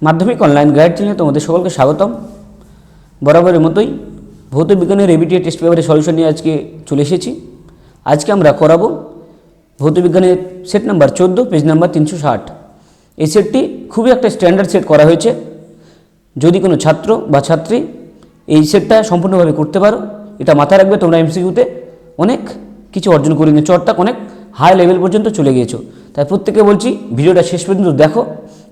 মাধ্যমিক online guide চ্যানেলে তোমাদের সকলকে স্বাগতম। বরাবরের মতোই ভৌত বিজ্ঞানের এবিটিএ টেস্ট পেপারের সলিউশন নিয়ে আজকে চলে এসেছি। আজকে আমরা করাবো ভৌত বিজ্ঞানের সেট নাম্বার 14, পেজ নাম্বার 360। এই সেটটি খুবই একটা স্ট্যান্ডার্ড সেট করা হয়েছে। যদি কোনো ছাত্র বা ছাত্রী এই সেটটা সম্পূর্ণভাবে করতে পারো, এটা মাথায় রাখবে, তোমরা এমসিকিউতে অনেক কিছু অর্জন করে নিয়েছো, অর্থাৎ অনেক হাই লেভেল পর্যন্ত চলে গিয়েছো। তাই প্রত্যেকে বলছি ভিডিওটা শেষ পর্যন্ত দেখো,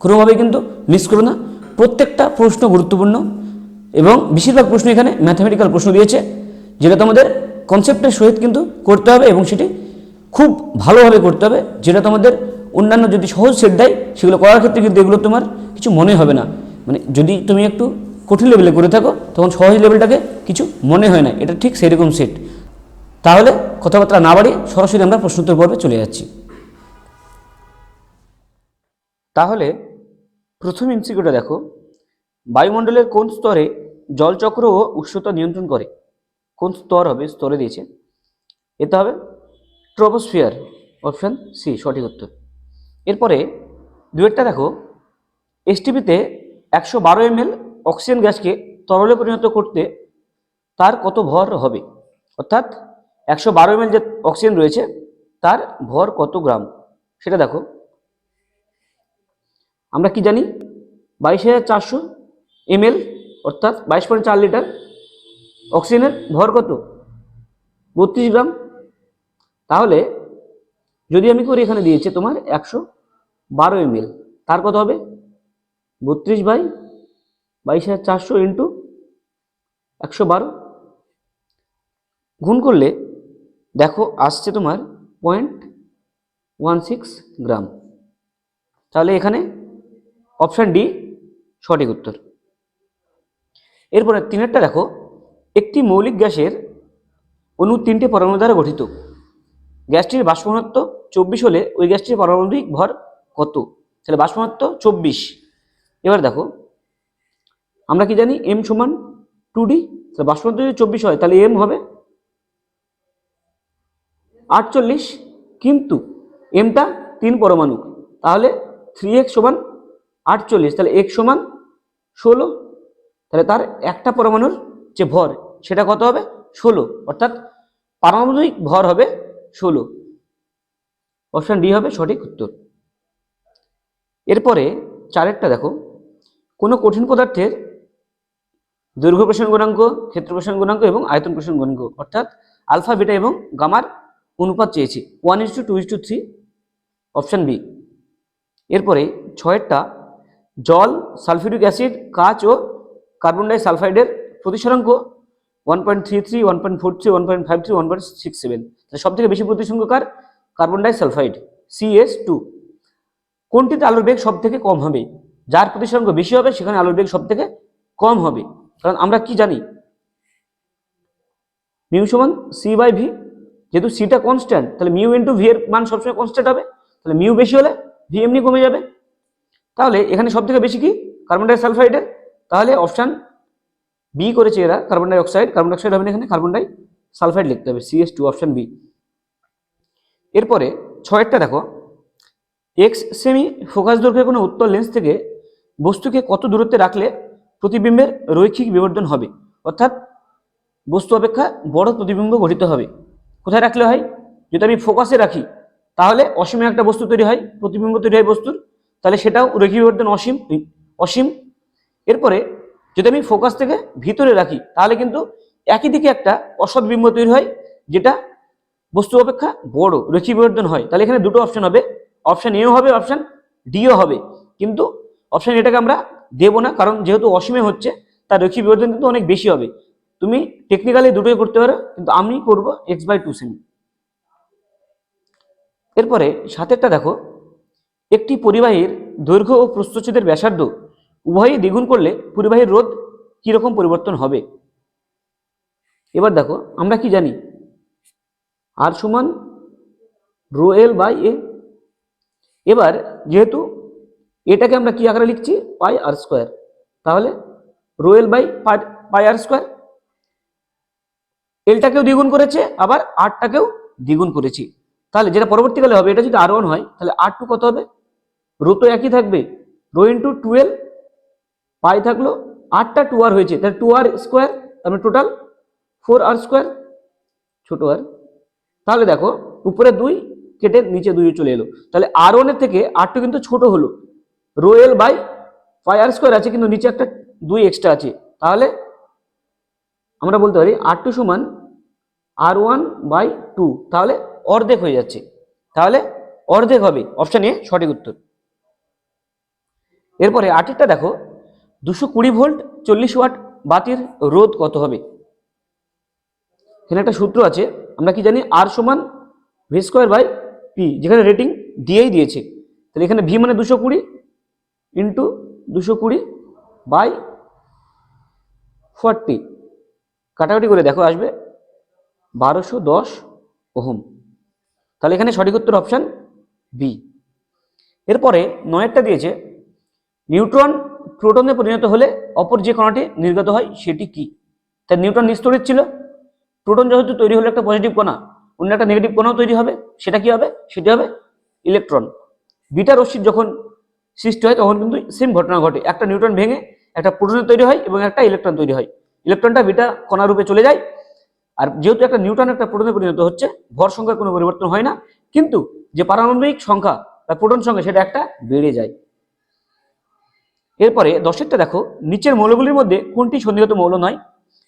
কোনোভাবেই কিন্তু মিস করো না। প্রত্যেকটা প্রশ্ন গুরুত্বপূর্ণ এবং বেশিরভাগ প্রশ্ন এখানে ম্যাথামেটিক্যাল প্রশ্ন দিয়েছে, যেটা তোমাদের কনসেপ্টের সহিত কিন্তু করতে হবে এবং সেটি খুব ভালোভাবে করতে হবে। যেটা তোমাদের অন্যান্য যদি সহজ সেট দেয় সেগুলো করার ক্ষেত্রে কিন্তু এগুলো তোমার কিছু মনে হবে না। মানে যদি তুমি একটু কঠিন লেভেলে করে থাকো তখন সহজ লেভেলটাকে কিছু মনে হয় না, এটা ঠিক সেরকম সেট। তাহলে কথাবার্তা না বাড়িয়ে সরাসরি আমরা প্রশ্নোত্তর পর্বে চলে যাচ্ছি। তাহলে প্রথম এমসিকিউটা দেখো, বায়ুমণ্ডলের কোন স্তরে জলচক্র ও উষ্ণতা নিয়ন্ত্রণ করে? কোন স্তর হবে, স্তরে দিয়েছে, এটা হবে ট্রপোস্ফিয়ার, অপশান সি সঠিক উত্তর। এরপরে দুয়েরটা দেখো, এসটিপিতে 112 ml অক্সিজেন গ্যাসকে তরলে পরিণত করতে তার কত ভর হবে? অর্থাৎ 112 ml যে অক্সিজেন রয়েছে তার ভর কত গ্রাম সেটা দেখো। আমরা কি জানি 22,400 ml অর্থাৎ 22.4 লিটার। অক্সিজেনের ভর কত? 32 গ্রাম। তাহলে যদি আমি করি, এখানে দিয়েছে তোমার 112 ml, তার কত হবে? 32/22,400 ইন্টু 112 গুণ করলে দেখো আসছে তোমার 0.16 গ্রাম। তাহলে এখানে অপশান ডি সঠিক উত্তর। এরপরে তিনেরটা দেখো, একটি মৌলিক গ্যাসের অণু 3টে পরমাণু দ্বারা গঠিত। গ্যাসটির বাষ্প ঘনত্ব 24 হলে ওই গ্যাসটির পারমাণবিক ভর কত? তাহলে বাষ্প ঘনত্ব 24। এবার দেখো আমরা কি জানি m সমান 2d। তাহলে বাষ্প ঘনত্ব যদি 24 হয় তাহলে m হবে 48, কিন্তু mটা 3 পরমাণু, তাহলে 3x সমান 48, তাহলে x সমান 16। তাহলে তার একটা পরমাণুর যে ভর সেটা কত হবে? 16, অর্থাৎ পারমাণবিক ভর হবে 16। অপশন ডি হবে সঠিক উত্তর। এরপরে চারেরটা দেখো, কোনো কঠিন পদার্থের দৈর্ঘ্য প্রসারণ গুণাঙ্ক, ক্ষেত্র প্রসারণ গুণাঙ্ক এবং আয়তন প্রসারণ গুণাঙ্ক, অর্থাৎ আলফা, বিটা এবং গামার অনুপাত চেয়েছি 1:2:3, অপশন বি। এরপরে ছয়েরটা, জল, সালফিউরিক অ্যাসিড, কাচ ও কার্বন ডাই সালফাইডের প্রতিসরাঙ্ক 1.33, 1.43, 1.53, 1.67। সব থেকে বেশি প্রতিসরাঙ্ক কার? Carbon die sulphide, CS2। কোনটিতে আলোর বেগ সব থেকে কম হবে? যার প্রতিসরাঙ্ক বেশি হবে সেখানে আলোর বেগ সব থেকে কম হবে। কারণ আমরা কি জানি মিউ সমান c/v, যেহেতু সিটা কনস্ট্যান্ট তাহলে মিউ ইন্টু ভি এর মান সবসময় কনস্ট্যান্ট হবে, তাহলে মিউ বেশি হলে ভি এমনি কমে যাবে। তাহলে এখানে সব থেকে বেশি কি? কার্বন ডাই সালফাইডের, তাহলে অপশান বি করেছে এরা, carbon die oxide. Carbon die oxide হবে না, এখানে কার্বন ডাই সালফাইড লিখতে হবে, CS2, অপশান বি। এরপরে ছয়েরটা দেখো, এক্স সেমি ফোকাস দৈর্ঘ্যের কোনো উত্তল লেন্স থেকে বস্তুকে কত দূরত্বে রাখলে প্রতিবিম্বের রৈখিক বিবর্ধন হবে? অর্থাৎ বস্তু অপেক্ষা বড় প্রতিবিম্ব গঠিত হবে। কোথায় রাখলে হয়? যদি আমি ফোকাসে রাখি তাহলে অসীমে একটা বস্তু তৈরি হয়, প্রতিবিম্ব তৈরি হয় বস্তুর, তাহলে সেটাও রৈখিক বিবর্ধন অসীম। এরপরে যদি আমি ফোকাস থেকে ভিতরে রাখি তাহলে কিন্তু একই দিকে একটা অসৎ বিম্ব তৈরি হয়, যেটা বস্তু অপেক্ষা বড়, রৈখিক বিবর্ধন হয়। তাহলে এখানে দুটো অপশন হবে, অপশন এও হবে, অপশন ডিও হবে। কিন্তু অপশন এটাকে আমরা দেবো না, কারণ যেহেতু অসীমে হচ্ছে তার রৈখিক বিবর্ধন কিন্তু অনেক বেশি হবে। তুমি টেকনিক্যালি দুটোই করতে পারো, কিন্তু আমি করব x/2 সেমি। এরপরে সাতেরটা দেখো, একটি পরিবাহীর দৈর্ঘ্য ও প্রস্থচ্ছেদের ব্যাসার্ধ উভয়ই দ্বিগুণ করলে পরিবাহীর রোধ কিরকম পরিবর্তন হবে? এবার দেখো আমরা কি জানি আর সমান রো এল বাই এ। এবার যেহেতু এটাকে আমরা কি আকারে লিখছি? পাই আর স্কোয়ার, তাহলে rho L by pi r square. এলটাকেও দ্বিগুণ করেছে, আবার আরটাকেও দ্বিগুণ করেছি, তাহলে যেটা পরবর্তীকালে হবে, এটা যদি R1 হয় তাহলে R2 কত হবে? রো তো একই থাকবে, রো ইন্টু 12 পাই থাকলো, 8টা 2r হয়েছে, তাহলে 2r স্কোয়ার, তার টোটাল 4r স্কোয়ার, ছোট আর। তাহলে দেখো উপরে 2 কেটে নিচে 2 চলে এলো, তাহলে r1 এর থেকে r2 কিন্তু ছোট হলো, rho L by pi r square আছে কিন্তু নিচে একটা 2 এক্সট্রা আছে, তাহলে আমরা বলতে পারি r2 সমান r1/2, তাহলে অর্ধেক হয়ে যাচ্ছে, তাহলে অর্ধেক হবে, অপশন এ সঠিক উত্তর। এরপরে 8টা দেখো, 220 ভোল্ট 40 ওয়াট বাতির রোধ কত হবে? এখানে একটা সূত্র আছে, আমরা কি জানি, আর সমান ভি স্কোয়ার বাই পি, যেখানে রেটিং দিয়েই দিয়েছে, তাহলে এখানে ভি মানে 220 ইন্টু 220/40, কাটাকাটি করে দেখো আসবে 1210 ওহম, তাহলে এখানে সঠিক উত্তর অপশন বি। এরপরে 9টা দিয়েছে, নিউট্রন প্রোটনে পরিণত হলে অপর যে কণাটি নির্গত হয় সেটি কি? তাই নিউট্রন নিস্তড়িত ছিল, প্রোটন যেহেতু তৈরি হলো একটা পজিটিভ কণা, অন্য একটা নেগেটিভ কণাও তৈরি হবে, সেটা কি হবে? সেটি হবে ইলেকট্রন। বিটা রশ্মির যখন সৃষ্টি হয় তখন কিন্তু সেম ঘটনা ঘটে, একটা নিউট্রন ভেঙে একটা প্রোটন তৈরি হয় এবং একটা ইলেকট্রন তৈরি হয়, ইলেকট্রনটা বিটা কণা রূপে চলে যায়, আর যেহেতু একটা নিউট্রন একটা প্রোটনে পরিণত হচ্ছে, ভর সংখ্যার কোনো পরিবর্তন হয় না, কিন্তু যে পারমাণবিক সংখ্যা বা প্রোটন সংখ্যা সেটা একটা বেড়ে যায়। এরপরে 10টা দেখো, নিচের মৌলগুলির মধ্যে কোনটি সন্নিহিত মৌল নয়?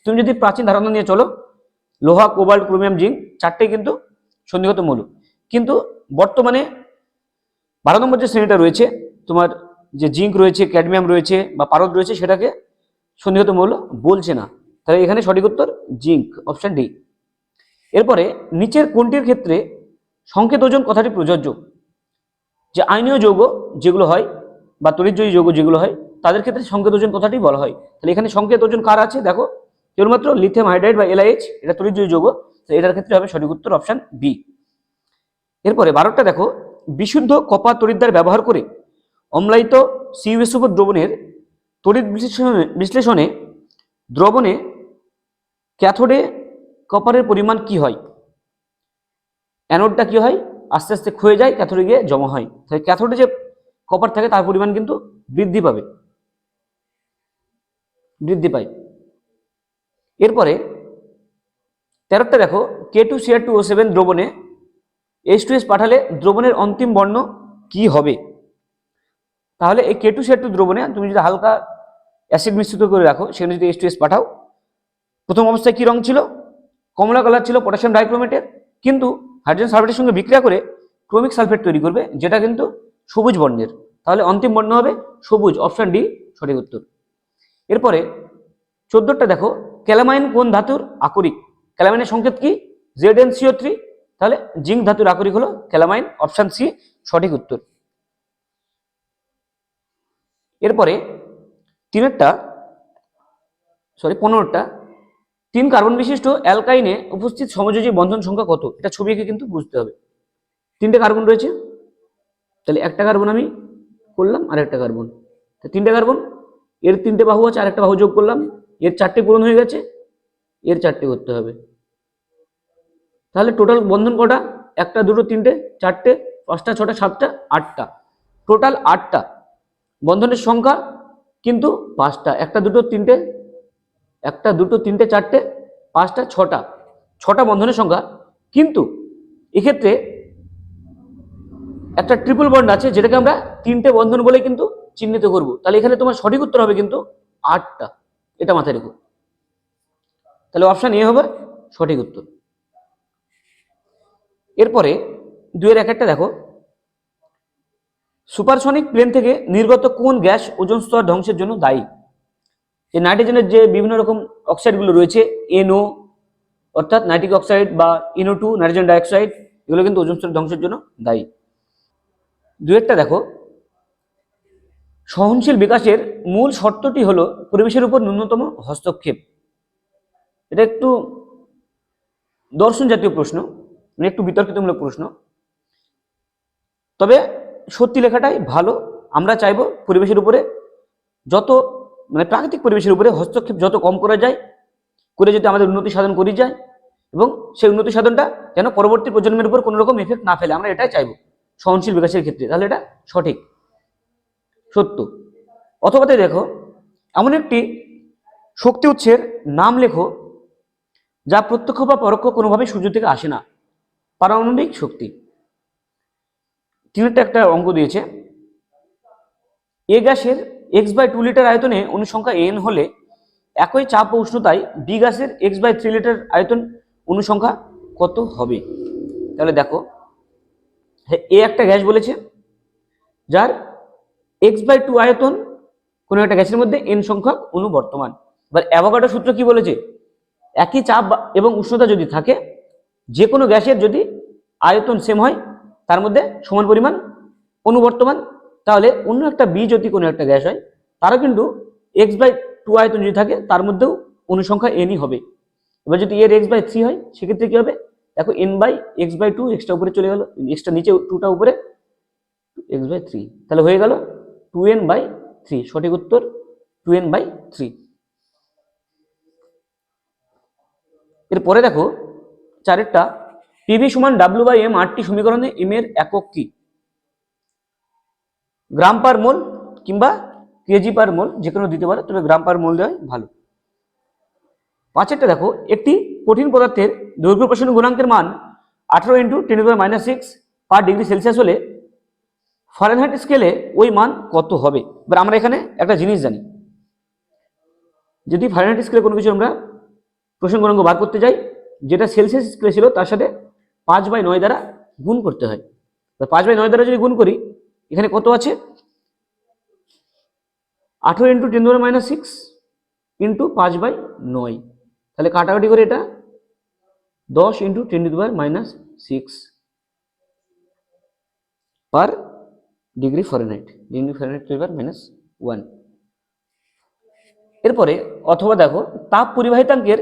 তুমি যদি প্রাচীন ধারণা নিয়ে চলো, লোহা, কোবাল্ট, ক্রোমিয়াম, জিঙ্ক চারটেই কিন্তু সন্নিহিত মৌল, কিন্তু বর্তমানে 12 নম্বর যে শ্রেণীটা রয়েছে তোমার, যে জিঙ্ক রয়েছে, ক্যাডমিয়াম রয়েছে বা পারদ রয়েছে, সেটাকে সন্নিহিত মৌল বলছে না, তাহলে এখানে সঠিক উত্তর জিঙ্ক, অপশন ডি। এরপরে নিচের কোনটির ক্ষেত্রে সংকেত ওজন কথাটি প্রযোজ্য? যে আয়নীয় যৌগ যেগুলো হয় বা তড়িৎজয়ী যৌগ যেগুলো হয় তাদের ক্ষেত্রে সংকেত ওজন কথাটি বলা হয়, তাহলে এখানে সংকেত ওজন কার আছে? দেখো কেবলমাত্র লিথিয়াম হাইড্রাইড বা এলআইএইচ, এটা তড়িৎজয়ী যৌগ, তো এটার ক্ষেত্রে হবে সঠিক উত্তর অপশন বি। এরপরে 12টা দেখো, বিশুদ্ধ কপার তড়িৎদ্বার ব্যবহার করে অম্লায়িত CuSO4 দ্রবণের তড়িৎ বিশ্লেষণে দ্রবণে ক্যাথোডে কপারের পরিমাণ কি হয়? অ্যানোডটা কি হয়? আস্তে আস্তে ক্ষয়ে যায়, ক্যাথোডে গিয়ে জমা হয়, তাই ক্যাথোডে যে কপার থাকে তার পরিমাণ কিন্তু বৃদ্ধি পায়। এরপরে 13টা দেখো, K2Cr2O7 দ্রবণে H2S পাঠালে দ্রবণের অন্তিম বর্ণ কি হবে? তাহলে এই K2Cr2 দ্রবণে তুমি যদি হালকা অ্যাসিড মিশ্রিত করে রাখো, সেখানে যদি H2S পাঠাও, প্রথম অবস্থায় কি রং ছিল? কমলা কালার ছিল পটাশিয়াম ডাইক্রোমেটের, কিন্তু হাইড্রোজেন সালফেটের সঙ্গে বিক্রিয়া করে ক্রোমিক সালফেট তৈরি করবে, যেটা কিন্তু সবুজ বর্ণের, তাহলে অন্তিম বর্ণ হবে সবুজ, অপশন ডি সঠিক উত্তর। এরপরে 14টা দেখো, ক্যালামাইন কোন ধাতুর আকরিক? ক্যালামাইনের সংকেত কি? ZnCO3, তাহলে জিঙ্ক ধাতুর আকরিক হলো ক্যালামাইন, অপশন সি সঠিক উত্তর। এরপরে 15টা, 3 কার্বন বিশিষ্ট অ্যালকাইনে উপস্থিত সমযোজী বন্ধন সংখ্যা কত? এটা ছবি এঁকে কিন্তু বুঝতে হবে। 3টে কার্বন রয়েছে, তাহলে একটা কার্বন আমি করলাম আর একটা কার্বন, 3টে কার্বন, এর 3টে বাহু আছে আর একটা বাহু যোগ করলাম, এর 4টে পূরণ হয়ে গেছে, এর 4টে করতে হবে, তাহলে টোটাল বন্ধন কটা? 1টা 2টো 3টে 4টে 5টা 6টা 7টা 8টা, টোটাল 8টা বন্ধনের সংখ্যা কিন্তু 5টা, 1টা 2টো 3টে 4টে 5টা 6টা বন্ধনের সংখ্যা, কিন্তু এক্ষেত্রে একটা ট্রিপল বন্ড আছে যেটাকে আমরা 3টে বন্ধন বলে কিন্তু চিহ্নিত করব, তাহলে এখানে তোমার সঠিক উত্তর হবে কিন্তু 8টা, এটা মাথায় রেখো, তাহলে অপশন এ হবে সঠিক উত্তর। এরপরে 2-1 দেখো, সুপারসনিক প্লেন থেকে নির্গত কোন গ্যাস ওজোন স্তর ধ্বংসের জন্য দায়ী? যে নাইট্রোজেনের যে বিভিন্ন রকম অক্সাইডগুলো রয়েছে, NO অর্থাৎ নাইট্রিক অক্সাইড বা NO2 নাইট্রোজেন ডাইঅক্সাইড, এগুলো কিন্তু ওজোন স্তর ধ্বংসের জন্য দায়ী। 2-1 দেখো, সহনশীল বিকাশের মূল শর্তটি হলো পরিবেশের উপর ন্যূনতম হস্তক্ষেপ। এটা একটু দর্শন জাতীয় প্রশ্ন, মানে একটু বিতর্কিতমূলক প্রশ্ন, তবে সত্যি লেখাটাই ভালো। আমরা চাইবো পরিবেশের উপরে যত, মানে প্রাকৃতিক পরিবেশের উপরে হস্তক্ষেপ যত কম করা যায়, করে যদি আমাদের উন্নতি সাধন করি যায়, এবং সেই উন্নতি সাধনটা যেন পরবর্তী প্রজন্মের উপর কোনো রকম এফেক্ট না ফেলে, আমরা এটাই চাইবো সহনশীল বিকাশের ক্ষেত্রে, তাহলে এটা সঠিক সত্য। অথবা দেখো, এমন একটি শক্তি উৎসের নাম লেখো যা প্রত্যক্ষ বা পরোক্ষ কোনোভাবেই সূর্য থেকে আসে না। পারমাণবিক শক্তি। তিনটা একটা অঙ্ক দিয়েছে। এ গ্যাসের x/2 লিটার আয়তনে অনুসংখ্যা n হলে একই চাপ ও উষ্ণতায় বি গ্যাসের x/3 লিটার আয়তন অনুসংখ্যা কত হবে? তাহলে দেখো, হ্যাঁ, এ একটা গ্যাস বলেছে যার x/2 আয়তন, কোনো একটা গ্যাসের মধ্যে n সংখ্যক অণু বর্তমান। এবার অ্যাভোগাড্রো সূত্র কি বলেছে? একই চাপ এবং উষ্ণতা যদি থাকে, যে কোনো গ্যাসের যদি আয়তন সেম হয়, তার মধ্যে সমান পরিমাণ অণু বর্তমান, তাহলে অন্য একটা বি যদি কোনো একটা গ্যাস হয়, তারও কিন্তু x/2 আয়তন যদি থাকে, তার মধ্যেও অনুসংখ্যা nই হবে। এবার যদি এর x/3 হয়, সেক্ষেত্রে কি হবে? দেখো n/x/2, এক্সটা উপরে চলে গেল, এক্সটা নিচে, 2টা উপরে, x/3, তাহলে হয়ে গেল 2n/3। সঠিক উত্তর 2n/3। এরপরে দেখো, চারেরটা, পিভি সমান W/m 8টি সমীকরণে m এর একক কি? গ্রাম পার মোল কিংবা কেজি পার মোল, যে কোনো দিতে পারে, তবে গ্রাম পার মোল দেওয়া ভালো। পাঁচেরটা দেখো, একটি কঠিন পদার্থের দৈর্ঘ্য প্রসারণ গুণাঙ্কের মান 18 × 10⁻⁶ পার ডিগ্রি সেলসিয়াস হলে ফারেনহাইট স্কেলে ওই মান কত হবে? এবার আমরা এখানে একটা জিনিস জানি, যদি ফারেনহাইট স্কেলে কোনো কিছু আমরা প্রসারণ গুণাঙ্ক বার করতে যাই, যেটা সেলসিয়াস স্কেলে ছিল তার সাথে 5/9 দ্বারা গুণ করতে হয়। 5/9 দ্বারা যদি গুণ করি, এখানে কত আছে? 18 × 10⁻⁶ ইন্টু 5/9, তাহলে কাটাকাটি করে এটা 10 × 10⁻⁶ per degree Fahrenheit, degree Fahrenheit -1। এরপরে অথবা দেখো, তাপ পরিবাহিতাঙ্কের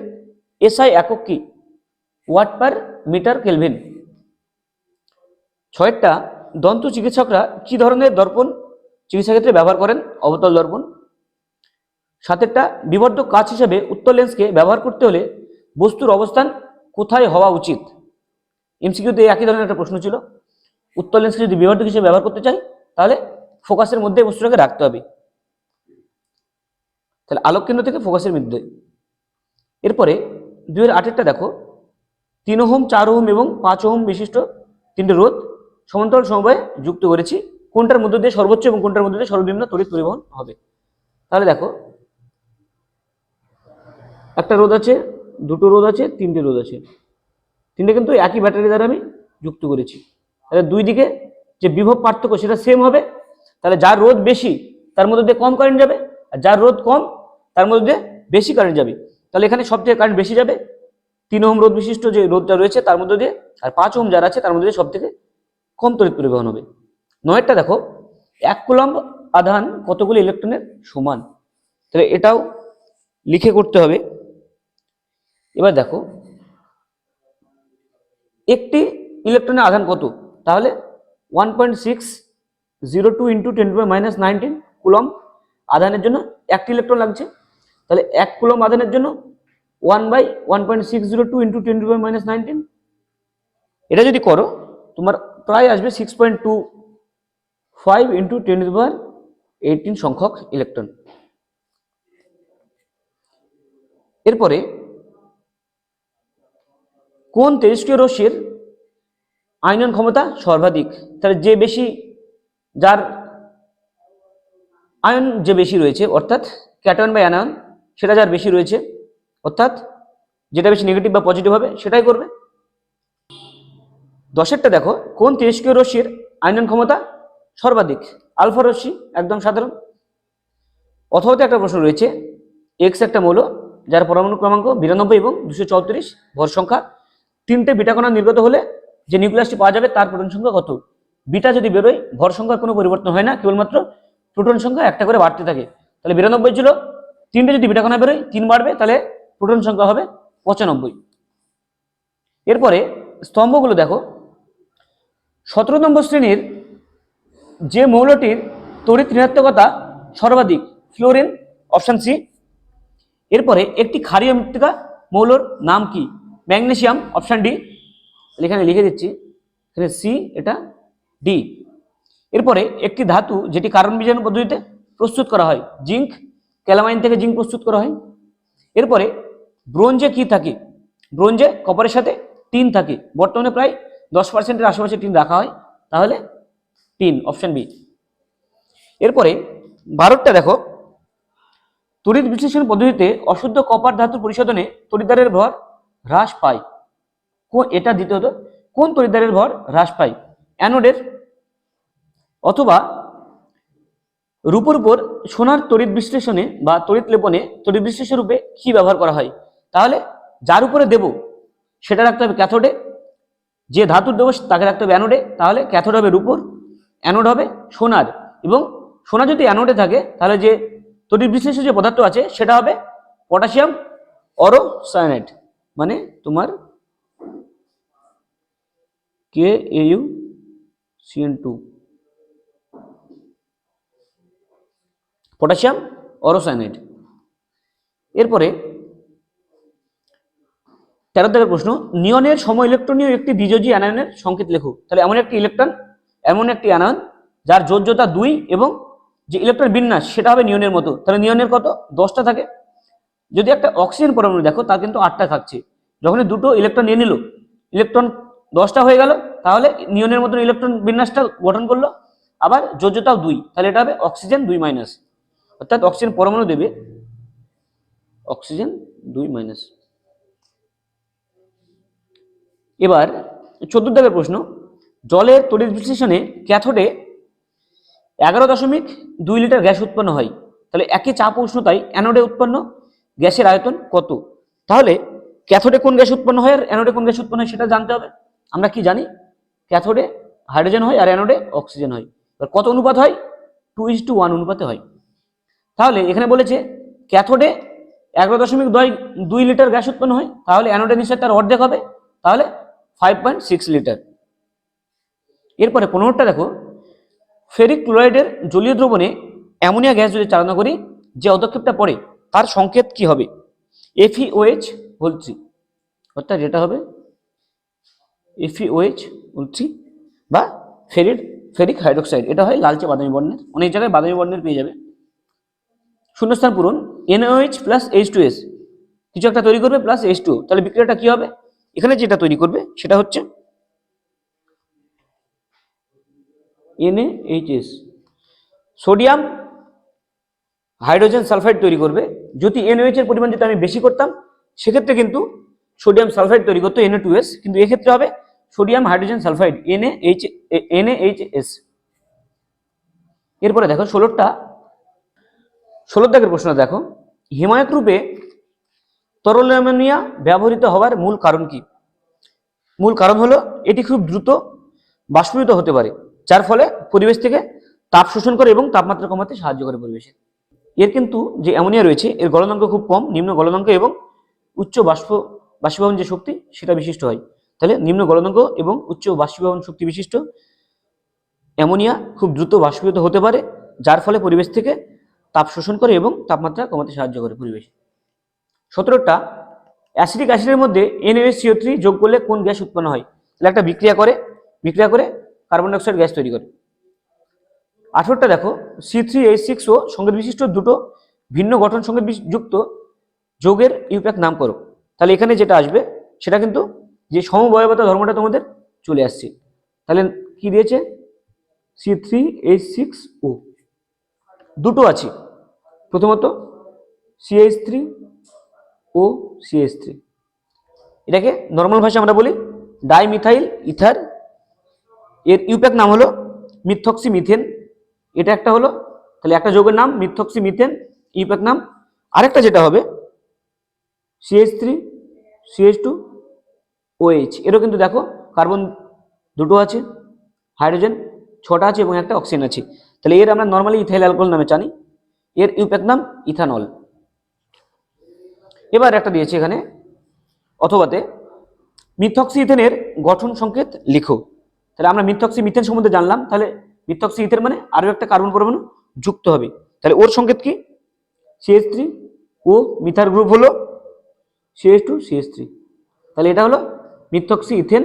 এসআই একক কি? Watt per metre kelvin. ছয়টা, দন্ত চিকিৎসকরা কি ধরনের দর্পণ চিকিৎসা ক্ষেত্রে ব্যবহার করেন? অবতল দর্পণ। সাতেরটা, বিবর্ধক কাচ হিসেবে উত্তল লেন্সকে ব্যবহার করতে হলে বস্তুর অবস্থান কোথায় হওয়া উচিত? এমসিকিউতে একই ধরনের একটা প্রশ্ন ছিল। উত্তল লেন্সকে যদি বিবর্ধক হিসেবে ব্যবহার করতে চাই, তাহলে ফোকাসের মধ্যে বস্তুটাকে রাখতে হবে, তাহলে আলোক কেন্দ্র থেকে ফোকাসের মধ্যে। এরপরে 2008-এরটা দেখো, 3 ওহম, 4 ওহম এবং 5 ওহম বিশিষ্ট তিনটে রোধ সমান্তরাল সমবায়ে যুক্ত করেছি, কোনটার মধ্য দিয়ে সর্বোচ্চ এবং কোনটার মধ্য দিয়ে সর্বনিম্ন তড়িৎ পরিবহন হবে? তাহলে দেখো, একটা রোধ আছে, দুটো রোধ আছে, তিনটে রোধ আছে, তিনটে কিন্তু একই ব্যাটারি দ্বারা আমি যুক্ত করেছি। তাহলে দুই দিকে যে বিভব পার্থক্য সেটা সেম হবে, তাহলে যার রোধ বেশি তার মধ্যে দিয়ে কম কারেন্ট যাবে, আর যার রোধ কম তার মধ্যে দিয়ে বেশি কারেন্ট যাবে। তাহলে এখানে সব থেকে কারেন্ট বেশি যাবে 3 ওহম রোধ বিশিষ্ট যে রোধটা রয়েছে তার মধ্যে দিয়ে, আর 5 ওহম যারা আছে তার মধ্যে দিয়ে সব থেকে কম তড়িৎ পরিবহন হবে। 9-টা দেখো, 1 কুলম্ব আধান কতগুলি ইলেকট্রনের সমান? তাহলে এটাও লিখে করতে হবে। এবার দেখো, একটি ইলেকট্রনের আধান কত? তাহলে 1.602 × 10⁻⁹ কুলম্ব আধানের জন্য একটি ইলেকট্রন লাগছে। তাহলে 1 কুলম্ব আধানের জন্য 1/1.602 × 10⁻⁹। এটা যদি করো, তোমার প্রায় আসবে 6.25 × 10⁻18 সংখ্যক ইলেকট্রন। এরপরে কোন তেজস্ক্রিয় রশ্মির আয়নন ক্ষমতা সর্বাধিক? তাহলে যে বেশি, যার আয়ন যে বেশি রয়েছে, অর্থাৎ ক্যাটায়ন বা অ্যানায়ন, সেটা যার বেশি রয়েছে, অর্থাৎ যেটা বেশি নেগেটিভ বা পজিটিভ হবে সেটাই করবে। 10-এরটা দেখো, কোন তেজস্ক্রিয় রশ্মির আয়নন ক্ষমতা সর্বাধিক? আলফা রশ্মি, একদম সাধারণ। অথবা একটা প্রশ্ন রয়েছে, এক্স একটা মৌল যার পরমাণু ক্রমাঙ্ক 92 এবং 234, ভর সংখ্যা, তিনটে বিটা কণা নির্গত হলে যে নিউক্লিয়াসটি পাওয়া যাবে তার প্রোটন সংখ্যা কত? বিটা যদি বেরোয়, ভর সংখ্যার কোনো পরিবর্তন হয় না, কেবলমাত্র প্রোটন সংখ্যা একটা করে বাড়তে থাকে। তাহলে 92 ছিল, তিনটে যদি বিটা কণা বেরোয় 3 বাড়বে, তাহলে প্রোটন সংখ্যা হবে 95। এরপরে স্তম্ভগুলো দেখো, 17 নম্বর শ্রেণীর যে মৌলটির তড়িৎ ঋণাত্মকতা সর্বাধিক? Fluorine, option C. এরপরে একটি ক্ষারীয় মৃত্তিকা মৌলর নাম কি? Magnesium, option D. এখানে লিখে দিচ্ছি, এখানে সি, এটা ডি। এরপরে একটি ধাতু যেটি কার্বন বিজারণ পদ্ধতিতে প্রস্তুত করা হয়? জিঙ্ক, ক্যালামাইন থেকে জিঙ্ক প্রস্তুত করা হয়। এরপরে ব্রোঞ্জে কি থাকে? ব্রোঞ্জে কপারের সাথে টিন থাকে, বর্তমানে প্রায় 10%-এর আশেপাশে টিন রাখা হয়, তাহলে টিন, অপশন বি। এরপরে 12টা দেখো, তড়িৎ বিশ্লেষণ পদ্ধতিতে অশুদ্ধ কপার ধাতু পরিশোধনে তড়িৎদ্বারের ভর হ্রাস পায়। এটা দ্বিতীয়ত, কোন তড়িৎদ্বারের ভর হ্রাস পায়? অ্যানোডের। অথবা রূপোর উপর সোনার তড়িৎ বিশ্লেষণে বা তড়িৎ লেপনে তড়িৎ বিশ্লেষণ রূপে কি ব্যবহার করা হয়? তাহলে যার উপরে দেব সেটা রাখতে হবে ক্যাথোডে, যে ধাতুর দেবো তাকে রাখতে হবে অ্যানোডে, তাহলে ক্যাথোড হবে রূপোর, অ্যানোড হবে সোনার। এবং সোনা যদি অ্যানোডে থাকে তাহলে যে তড়িৎ বিশ্লেষণ যে পদার্থ আছে সেটা হবে পটাশিয়াম অরোসায়ানেট, মানে তোমার KAuCN2, পটাশিয়াম অরোসায়ানেট। এরপরে 13 দাগের প্রশ্ন, নিয়নের সম ইলেকট্রনীয় একটি দ্বিযোজী অ্যানায়নের সংকেত লেখো। তাহলে এমন একটি ইলেকট্রন, এমন একটি অ্যানায়ন যার যোজ্যতা 2 এবং যে ইলেকট্রন বিন্যাস সেটা হবে নিয়নের মতো। তাহলে নিয়নের কত? 10টা থাকে। যদি একটা অক্সিজেন পরমাণু দেখো তার কিন্তু 8টা থাকছে। যখনই দুটো ইলেকট্রন নিয়ে নিল, ইলেকট্রন 10টা হয়ে গেল, তাহলে নিয়নের মতন ইলেকট্রন বিন্যাসটা গঠন করলো, আবার যোজ্যতাও 2, তাহলে এটা হবে অক্সিজেন 2-, অর্থাৎ অক্সিজেন পরমাণু দেবে অক্সিজেন 2-। এবার 14 দাগের প্রশ্ন, জলের তড়িৎ বিশ্লেষণে ক্যাথোডে 11.2 লিটার গ্যাস উৎপন্ন হয়। তাহলে একই চাপ উষ্ণতায় অ্যানোডে উৎপন্ন গ্যাসের আয়তন কত? তাহলে ক্যাথোডে কোন গ্যাস উৎপন্ন হয় আর অ্যানোডে কোন গ্যাস উৎপন্ন হয় সেটা জানতে হবে। আমরা কি জানি? ক্যাথোডে হাইড্রোজেন হয় আর অ্যানোডে অক্সিজেন হয়। এবার কত অনুপাত হয়? 2:1 অনুপাতে হয়। তাহলে এখানে বলেছে ক্যাথোডে 11.2 লিটার গ্যাস উৎপন্ন হয়, তাহলে অ্যানোডে নিশ্চয় তার অর্ধেক হবে, তাহলে 5.6 লিটার। এরপরে 15টা দেখো, ফেরিক ক্লোরাইডের জলীয় দ্রবণে অ্যামোনিয়া গ্যাস যদি চালনা করি, যে পদক্ষেপটা পড়ে তার সংকেত কি হবে? FeOH3, অর্থাৎ যেটা হবে FeOH3 বা ফেরিক হাইড্রোক্সাইড। এটা হয় লালচে বাদামি বর্ণের, অনেক জায়গায় বাদামি বর্ণের পেয়ে যাবে। শূন্যস্থান পূরণ, NaOH প্লাস H2S কিছু একটা তৈরি করবে প্লাস H2O, তাহলে বিক্রিয়াটা কি হবে? এখানে যেটা তৈরি করবে সেটা হচ্ছে NaHS, সোডিয়াম হাইড্রোজেন সালফাইড তৈরি করবে। যদি NaOH এর পরিমাণ যদি আমি বেশি করতাম সেক্ষেত্রে কিন্তু সোডিয়াম সালফাইড তৈরি করতো Na2S, কিন্তু এক্ষেত্রে হবে সোডিয়াম হাইড্রোজেন সালফাইড NaHS। এরপরে দেখো 16 দাগের প্রশ্ন দেখো, হিমায়ক রূপে তরল অ্যামোনিয়া ব্যবহৃত হওয়ার মূল কারণ কি? মূল কারণ হলো এটি খুব দ্রুত বাষ্পীভূত হতে পারে, যার ফলে পরিবেশ থেকে তাপ শোষণ করে এবং তাপমাত্রা কমাতে সাহায্য করে পরিবেশে। এর কিন্তু যে অ্যামোনিয়া রয়েছে এর গলনাঙ্ক খুব কম, নিম্ন গলনাঙ্ক এবং উচ্চ বাষ্পীভবন যে শক্তি সেটা বিশিষ্ট হয়। তাহলে নিম্ন গলনাঙ্ক এবং উচ্চ বাষ্পীভবন শক্তি বিশিষ্ট অ্যামোনিয়া খুব দ্রুত বাষ্পীভূত হতে পারে, যার ফলে পরিবেশ থেকে তাপ শোষণ করে এবং তাপমাত্রা কমাতে সাহায্য করে পরিবেশে। 17টা, অ্যাসিটিক অ্যাসিডের মধ্যে NaCO3 যোগ করলে কোন গ্যাস উৎপন্ন হয়? তাহলে একটা বিক্রিয়া করে কার্বন ডাইঅক্সাইড গ্যাস তৈরি করে। 18টা দেখো, C3H6O সংকেত বিশিষ্ট দুটো ভিন্ন গঠন সংকেত যুক্ত যৌগের ইউপ্যাক নাম করো। তাহলে এখানে যেটা আসবে সেটা কিন্তু যে সমবয়বতা ধর্মটা তোমাদের চলে আসছে। তাহলে কি দিয়েছে? C3H6O, দুটো আছে, প্রথমত CH3O CH3, এটাকে নর্মাল ভাষায় আমরা বলি ডাইমিথাইল ইথার। এর ইউপ্যাক নাম হলো মিথক্সিমিথেন, এটা একটা হলো। তাহলে একটা যৌগের নাম মিথক্সিমিথেন, ইউপ্যাক নাম। আরেকটা যেটা হবে CH3CH2OH, এরও কিন্তু দেখো কার্বন দুটো আছে, হাইড্রোজেন 6টা আছে এবং একটা অক্সিজেন আছে। তাহলে এর আমরা নর্মালি ইথাইল অ্যালকোহল নামে জানি, এর ইউপ্যাক নাম ইথানল। এবার একটা দিয়েছে এখানে অথবাতে, মিথক্সি ইথেনের গঠন সংকেত লিখো। তাহলে আমরা মিথক্সি মিথেন সম্বন্ধে জানলাম, তাহলে মিথক্সি ইথেন মানে আরো একটা কার্বন পরমাণু যুক্ত হবে। তাহলে ওর সংকেত কি? CH3O, মিথার গ্রুপ হলো CH2CH3। তাহলে এটা হলো মিথক্সি ইথেন,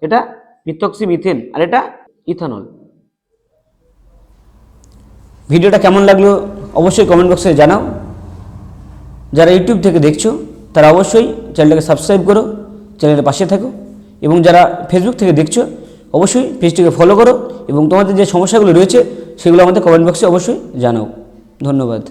এটা মিথক্সি মিথেন, আর এটা ইথানল। ভিডিওটা কেমন লাগলো অবশ্যই কমেন্ট বক্সে জানাও। যারা ইউটিউব থেকে দেখছো তারা অবশ্যই চ্যানেলটাকে সাবস্ক্রাইব করো, চ্যানেলের পাশে থাকো, এবং যারা ফেসবুক থেকে দেখছো অবশ্যই পেজটিকে ফলো করো এবং তোমাদের যে সমস্যাগুলো রয়েছে সেগুলো আমাদের কমেন্ট বক্সে অবশ্যই জানাও। ধন্যবাদ।